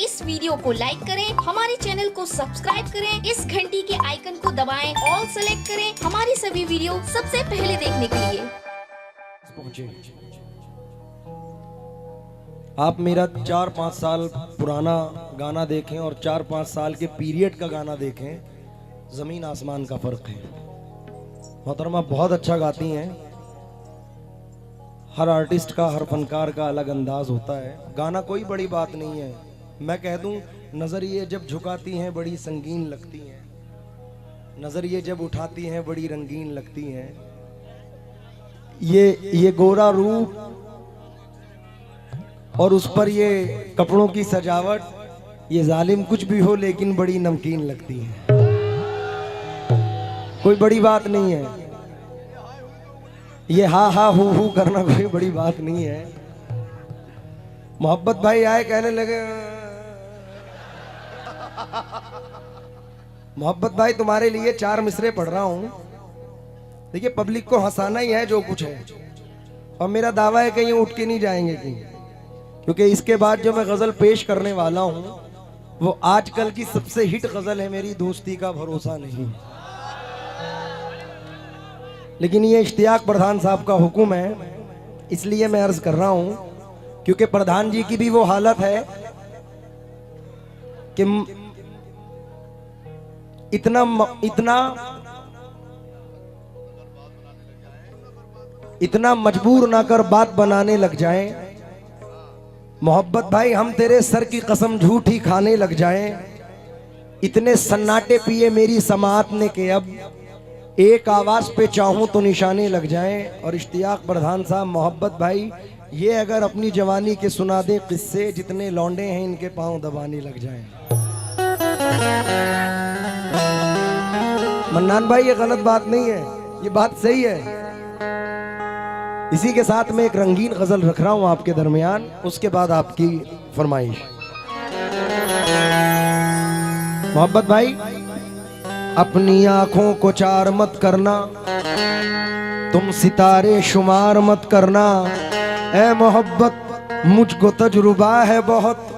इस वीडियो को लाइक करें, हमारे चैनल को सब्सक्राइब करें, इस घंटी के आइकन को दबाएं, ऑल सेलेक्ट करें हमारी सभी वीडियो सबसे पहले देखने के लिए। पहुंचे आप मेरा 4-5 साल पुराना गाना देखें और 4-5 साल के पीरियड का गाना देखें, जमीन आसमान का फर्क है। मोहतरमा बहुत अच्छा गाती हैं। हर आर्टिस्ट का, हर फनकार का अलग अंदाज होता है। गाना कोई बड़ी बात नहीं है। मैं कह दूं, नजरिए जब झुकाती हैं बड़ी संगीन लगती हैं, नजरिए जब उठाती हैं बड़ी रंगीन लगती हैं। ये गोरा रूप और उस पर ये कपड़ों की सजावट, ये जालिम कुछ भी हो लेकिन बड़ी नमकीन लगती है। कोई बड़ी बात नहीं है। ये हा हा हु करना कोई बड़ी बात नहीं है। मोहब्बत भाई आए, कहने लगे मोहब्बत भाई तुम्हारे लिए 4 मिसरे पढ़ रहा हूं। देखिए, पब्लिक को हंसाना ही है जो कुछ है, और मेरा दावा है कहीं उठ के नहीं जाएंगे कहीं, क्योंकि इसके बाद जो मैं गजल पेश करने वाला हूं वो आजकल की सबसे हिट गजल है, मेरी दोस्ती का भरोसा नहीं। लेकिन ये इश्तियाक प्रधान साहब का हुक्म है, इसलिए मैं अर्ज कर रहा हूं, क्योंकि प्रधान जी की भी वो हालत है कि इतना मजबूर ना कर बात बनाने लग जाएं। मोहब्बत भाई, हम तेरे सर की कसम झूठी खाने लग जाएं। इतने सन्नाटे पिए मेरी समाअत ने के अब एक आवाज पे चाहूं तो निशाने लग जाएं। और इश्तियाक प्रधान साहब, मोहब्बत भाई, ये अगर अपनी जवानी के सुना दे किस्से, जितने लौंडे हैं इनके पांव दबाने लग जाएं। मन्नान भाई, ये गलत बात नहीं है, ये बात सही है। इसी के साथ मैं एक रंगीन गजल रख रहा हूं आपके दरमियान, उसके बाद आपकी फरमाइश। मोहब्बत भाई, अपनी आंखों को 4 मत करना, तुम सितारे शुमार मत करना। ए मोहब्बत, मुझको तजुर्बा है बहुत,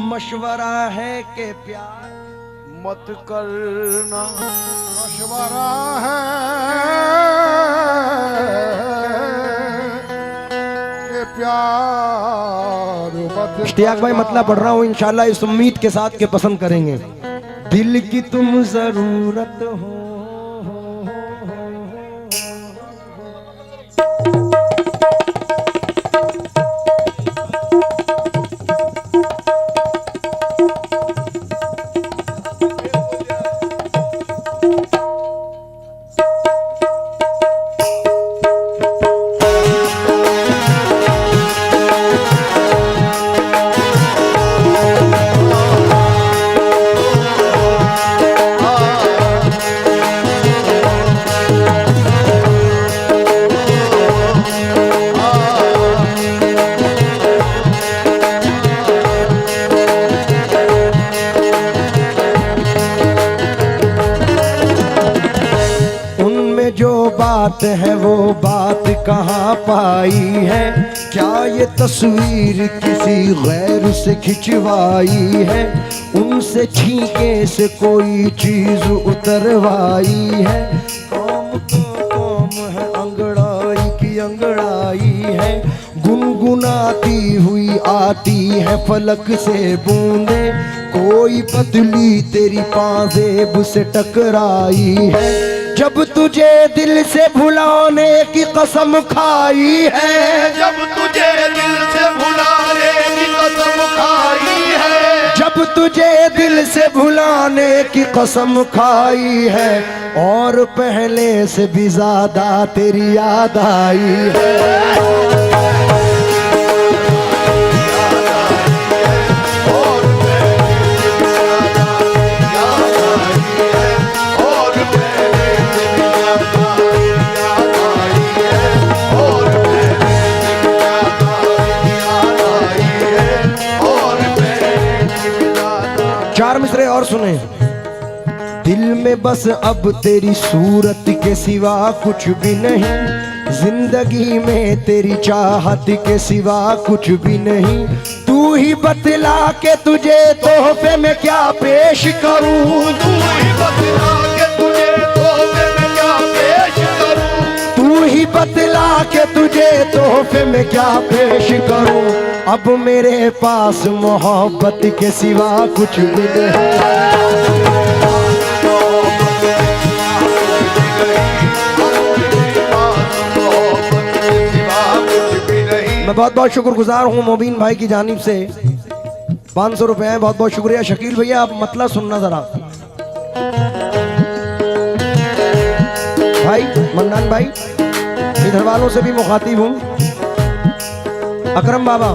मशवरा है के प्यार मत करना। मशवरा है कि प्यार मत। इश्तियाक भाई, मतलब पढ़ रहा हूँ, इंशाल्लाह इस उम्मीद के साथ के पसंद करेंगे। दिल की तुम जरूरत हो, बात है वो बात कहाँ पाई है? क्या ये तस्वीर किसी गैर से खिंचवाई है? उनसे छींके से कोई चीज उतरवाई है? काम को काम है, अंगड़ाई की अंगड़ाई है। गुनगुनाती हुई आती है फलक से बूंदे, कोई पतली तेरी पाजेब से टकराई है। जब तुझे दिल से भुलाने की कसम खाई है, जब तुझे दिल से भुलाने की कसम खाई है, जब तुझे दिल से भुलाने की कसम खाई है, और पहले से भी ज्यादा तेरी याद आई है। चार मिसरे और सुने। दिल में बस अब तेरी सूरत के सिवा कुछ भी नहीं, जिंदगी में तेरी चाहत के सिवा कुछ भी नहीं। तू तू ही बतला के तुझे तोहफे में क्या पेश करूं, तू ही बतला के तुझे तोहफे में क्या पेश करूं, तू ही बतला के तुझे तोहफे में क्या पेश करूं। अब मेरे पास मोहब्बत के सिवा कुछ भी नहीं। मैं बहुत बहुत शुक्रगुजार हूँ मोबीन भाई की जानिब से 500 रुपए हैं, बहुत बहुत शुक्रिया। शकील भैया आप मतलब सुनना जरा। भाई मन्नान भाई इधर वालों से भी मुखातिब हूँ। अकरम बाबा,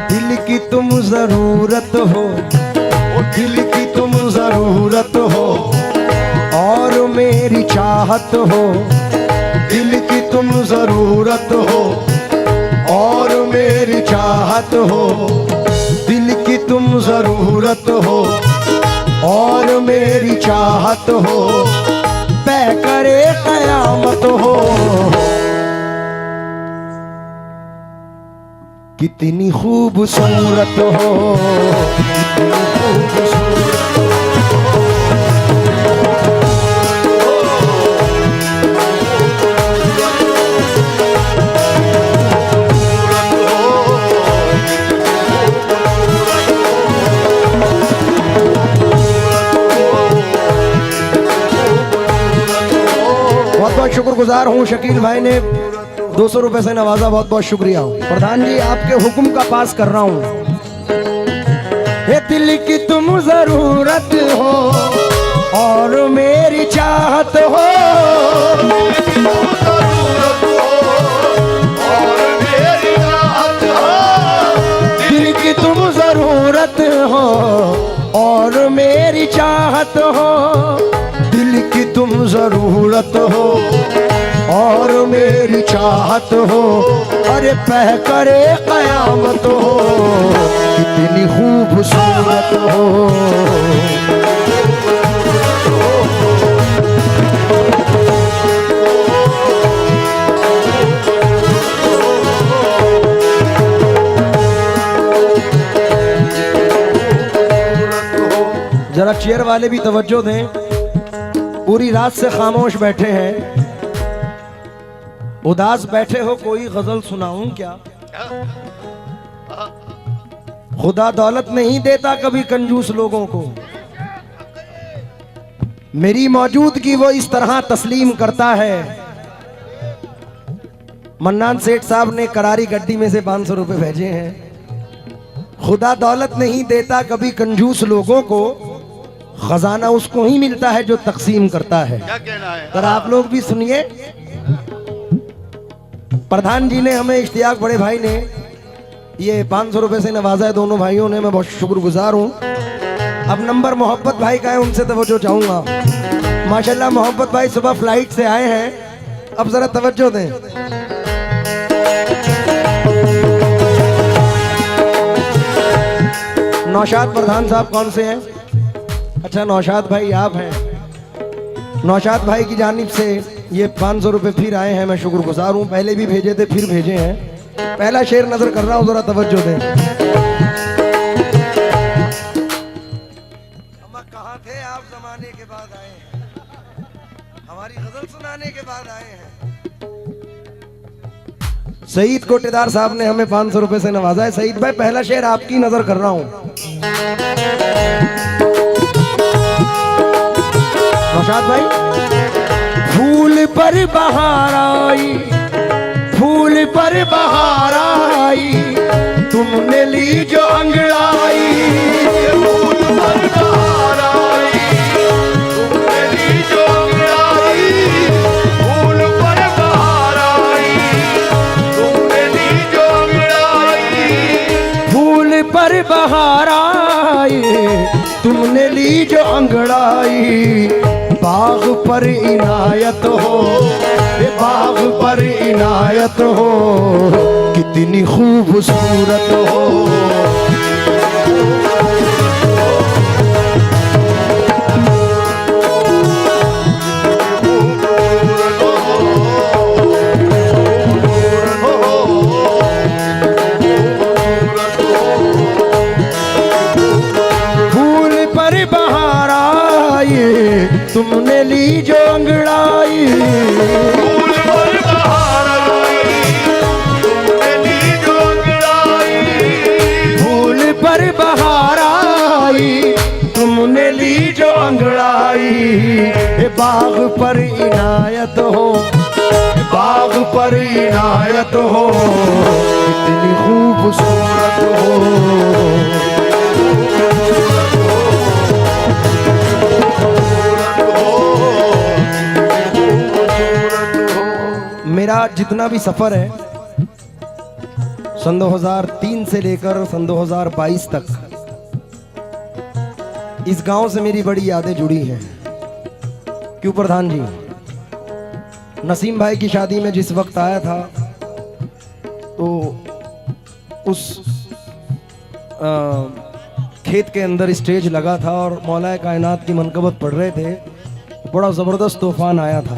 दिल की तुम जरूरत हो, दिल की तुम जरूरत हो और मेरी चाहत हो, दिल की तुम जरूरत हो और मेरी चाहत हो, दिल की तुम जरूरत हो और मेरी चाहत हो, तय करे कयामत हो। कितनी खूबसूरत हो, कितनी खूबसूरत हो। शुक्रगुजार हूँ शकील भाई ने 200 रुपए से नवाजा, बहुत बहुत शुक्रिया। प्रधान जी आपके हुक्म का पास कर रहा हूँ। ये दिल की तुम जरूरत हो और मेरी चाहत हो, दिल की तुम जरूरत हो और मेरी चाहत हो, दिल की तुम जरूरत हो और मेरी चाहत हो, अरे पह करे कयामत हो, कितनी खूबसूरत हो। जरा चेयर वाले भी तवज्जो दें, पूरी रात से खामोश बैठे हैं, उदास बैठे हो, कोई गजल सुनाऊं क्या? खुदा दौलत नहीं देता कभी कंजूस लोगों को, मेरी मौजूदगी वो इस तरह तस्लीम करता है। मन्नान सेठ साहब ने करारी गड्डी में से 500 रुपए भेजे हैं। खुदा दौलत नहीं देता कभी कंजूस लोगों को, खजाना उसको ही मिलता है जो तकसीम करता है। क्या कहना है? पर आप लोग भी सुनिए, प्रधान जी ने हमें, इश्तियाक बड़े भाई ने ये 500 रुपए से नवाजा है, दोनों भाइयों ने, मैं बहुत शुक्रगुजार हूँ। अब नंबर मोहब्बत भाई का है, उनसे तवज्जो चाहूंगा। माशाल्लाह मोहब्बत भाई सुबह फ्लाइट से आए हैं, अब जरा तवज्जो दें। नौशाद प्रधान साहब कौन से हैं? अच्छा नौशाद भाई आप हैं। नौशाद भाई की जानिब से ये 500 रुपए फिर आए हैं, मैं शुक्रगुजार हूँ। पहले भी भेजे थे, फिर भेजे हैं। पहला शेर नजर कर रहा हूँ, जरा तवज्जो दें। अम्मा कहाँ थे आप जमाने के बाद आए हैं, हमारी गजल सुनाने के बाद आए हैं। सईद कोटेदार साहब ने हमें 500 रुपए से नवाजा है। सईद भाई पहला शेर आपकी नजर कर रहा हूँ। नौशाद भाई, फूल पर बहार आई, फूल पर बहार आई, तुमने ली जो अंगड़ाई, फूल पर बहार आई, तुमने ली जो अंगड़ाई, फूल पर बहार आई, तुमने ली जो अंगड़ाई, फूल पर बहार आई, तुमने ली जो अंगड़ाई, बाग पर इनायत हो, बाग पर इनायत हो, कितनी खूबसूरत हो। बाग पर इनायत हो, बाग पर इनायत हो, इतनी खूबसूरत हो। मेरा जितना भी सफर है सन 2003 से लेकर सन 2022 तक, इस गांव से मेरी बड़ी यादें जुड़ी हैं। क्यों प्रधान जी, नसीम भाई की शादी में जिस वक्त आया था तो उस खेत के अंदर स्टेज लगा था और मौलाए कायनात की मनकबत पढ़ रहे थे। बड़ा ज़बरदस्त तूफान आया था।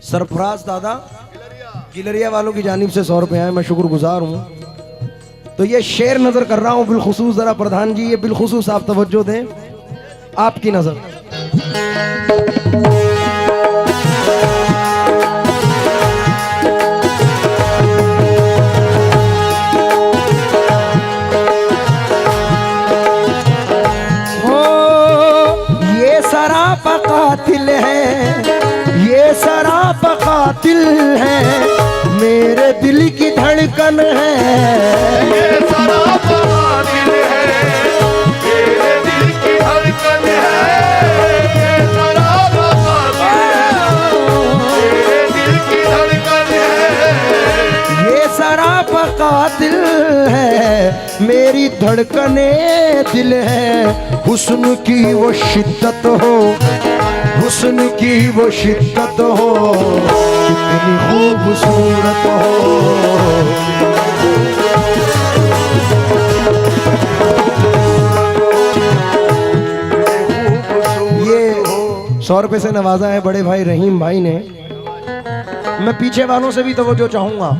सरफराज दादा गिलरिया वालों की जानिब से 100 रुपये आए, मैं शुक्रगुजार हूँ। तो ये शेर नजर कर रहा हूँ बिलखुसूस, जरा प्रधान जी ये बिलखुसूस आप तवज्जो दें, आपकी नजर। हो ये सरापा कातिल है, ये सरापा कातिल है, मेरे दिल की धड़कन है। ये सरापा कातिल है, मेरे दिल की धड़कन है। ये सरापा कातिल है, मेरी धड़कने दिल है। हुस्न की वो शिद्दत हो, हुस्न की वो शिद्दत हो, कितनी खूबसूरत हो। ये 100 रुपये से नवाजा है बड़े भाई रहीम भाई ने। मैं पीछे वालों से भी तवज्जो चाहूंगा,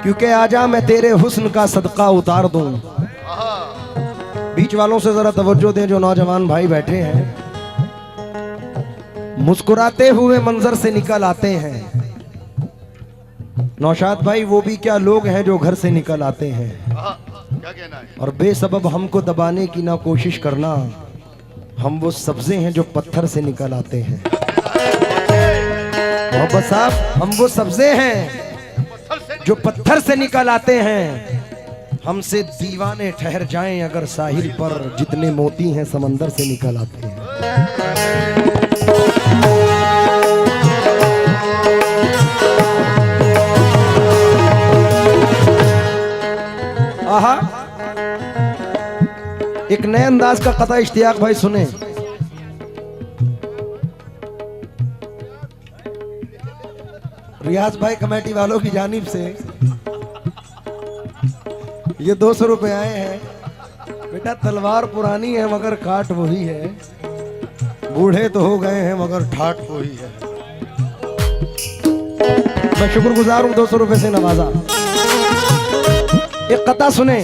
क्योंकि आजा मैं तेरे हुस्न का सदका उतार दूं। बीच वालों से जरा तवज्जो दें जो नौजवान भाई बैठे हैं। मुस्कुराते हुए मंजर से निकल आते हैं। नौशाद भाई वो भी क्या लोग हैं जो घर से निकल आते हैं। क्या कहना है? और बेसबब हमको दबाने की ना कोशिश करना, हम वो सब्जे हैं जो पत्थर से निकल आते हैं। मोहब्बत साहब, हम वो सब्जे हैं जो पत्थर से निकल आते हैं। हमसे दीवाने ठहर जाएं अगर साहिल पर, जितने मोती हैं समंदर से निकल आते हैं। आहा, एक नए अंदाज का कथा इश्तियाक भाई सुने। रियाज भाई कमेटी वालों की जानिब से ये 200 रुपए आए हैं। बेटा तलवार पुरानी है मगर काट वही है, बूढ़े तो हो गए हैं मगर ठाट वही है। मैं शुक्रगुजार हूं 200 रुपए से नवाजा। एक कथा सुने।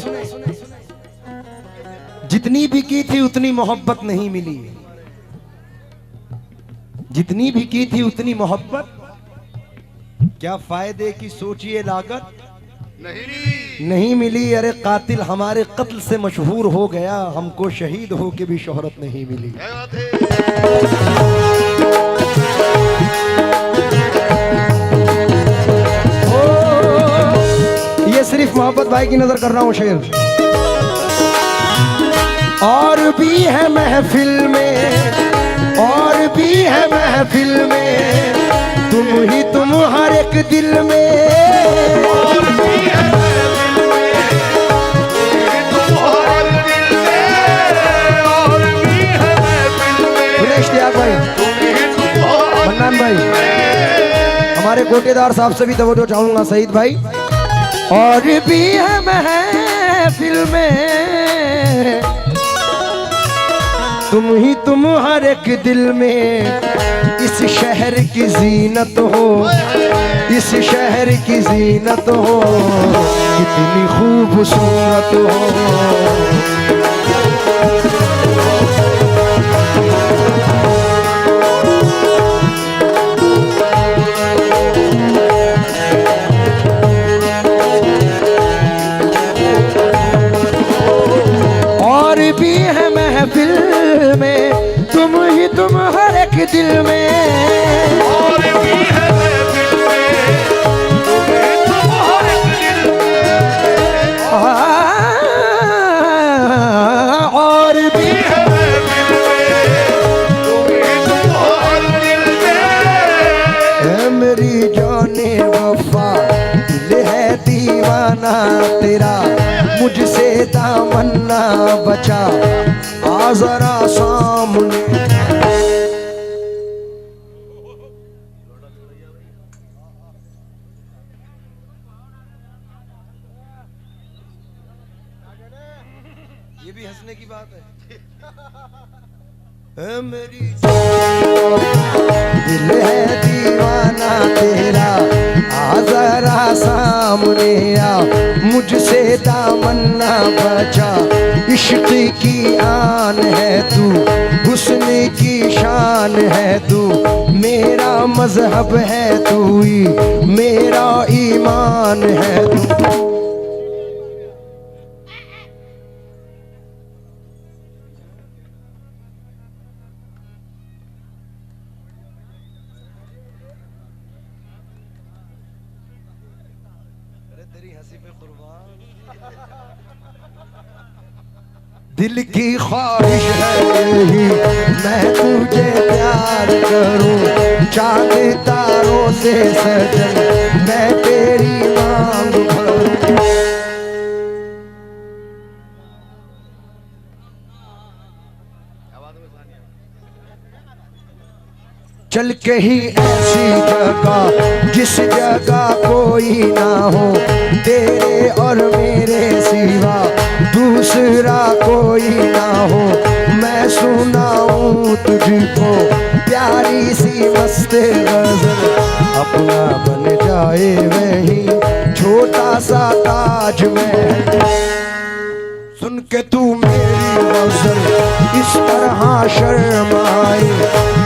जितनी भी की थी उतनी मोहब्बत नहीं मिली, जितनी भी की थी उतनी मोहब्बत, क्या फायदे की सोचिए लागत नहीं मिली। अरे कातिल हमारे कत्ल से मशहूर हो गया, हमको शहीद हो के भी शोहरत नहीं मिली। ये सिर्फ मोहब्बत भाई की नजर कर रहा हूं शेर। और भी है महफिल में, और भी है महफिल में, तुम ही तुम हर एक दिल में। और भी है महफिल में, तुम हर एक दिल में। और भी है महफिल में, इश्तियाक भाई, मन्नान भाई, हमारे कोटेदार साहब से भी तवज्जो चाहूंगा सईद भाई। और भी है महफिल में, तुम ही तुम हर एक दिल में। इस शहर की जीनत हो, इस शहर की जीनत हो, कितनी खूबसूरत हो। और भी है महफिल में, तुम दिल में, और भी है महफिल में तुम्हें तुम हर एक दिल में, और भी है महफिल में तुम्हें तुम हर दिल में। है मेरी जाने वफा, दिल है दीवाना तेरा, मुझसे दामन ना बचा, आ जरा सामने। ये भी हंसने की बात है मेरी दिल है दीवाना तेरा, आ जरा सामने आ, मुझसे दामन ना बचा, इश्क की आन है तू, हुस्न की शान है तू, मेरा मजहब है तू ही, मेरा ईमान है तू। दिल की ख्वाहिश है यही, मैं तुझे प्यार करूं, चांद तारों से सजन मैं तेरी मांग भरूं। चल के ही ऐसी जगह जिस जगह कोई ना हो, तेरे और मेरे सिवा दूसरा कोई ना हो, मैं सुनाऊं तुझको प्यारी सी मस्त गजल, अपना बन जाए वही छोटा सा ताज महल। सुन के तू मेरी गजल इस तरह शर्माए,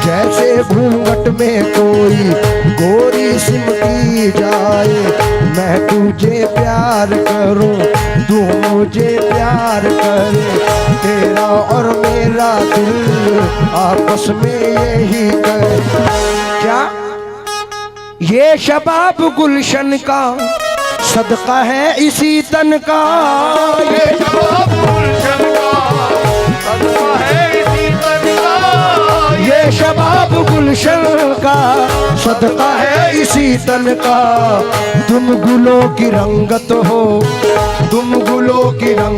जैसे घूंघट में कोई गोरी सिमटी जाए, मैं तुझे प्यार करूं तू मुझे प्यार करे, तेरा और मेरा दिल आपस में यही करे। क्या ये शबाब गुलशन का सदका है इसी तन का, ये शबाब गुलशन का सदका है इसी तन का, ये शबाब गुलशन का सदका है इसी तन का। तुम गुलों की रंगत हो, तुम गुलों की रंगत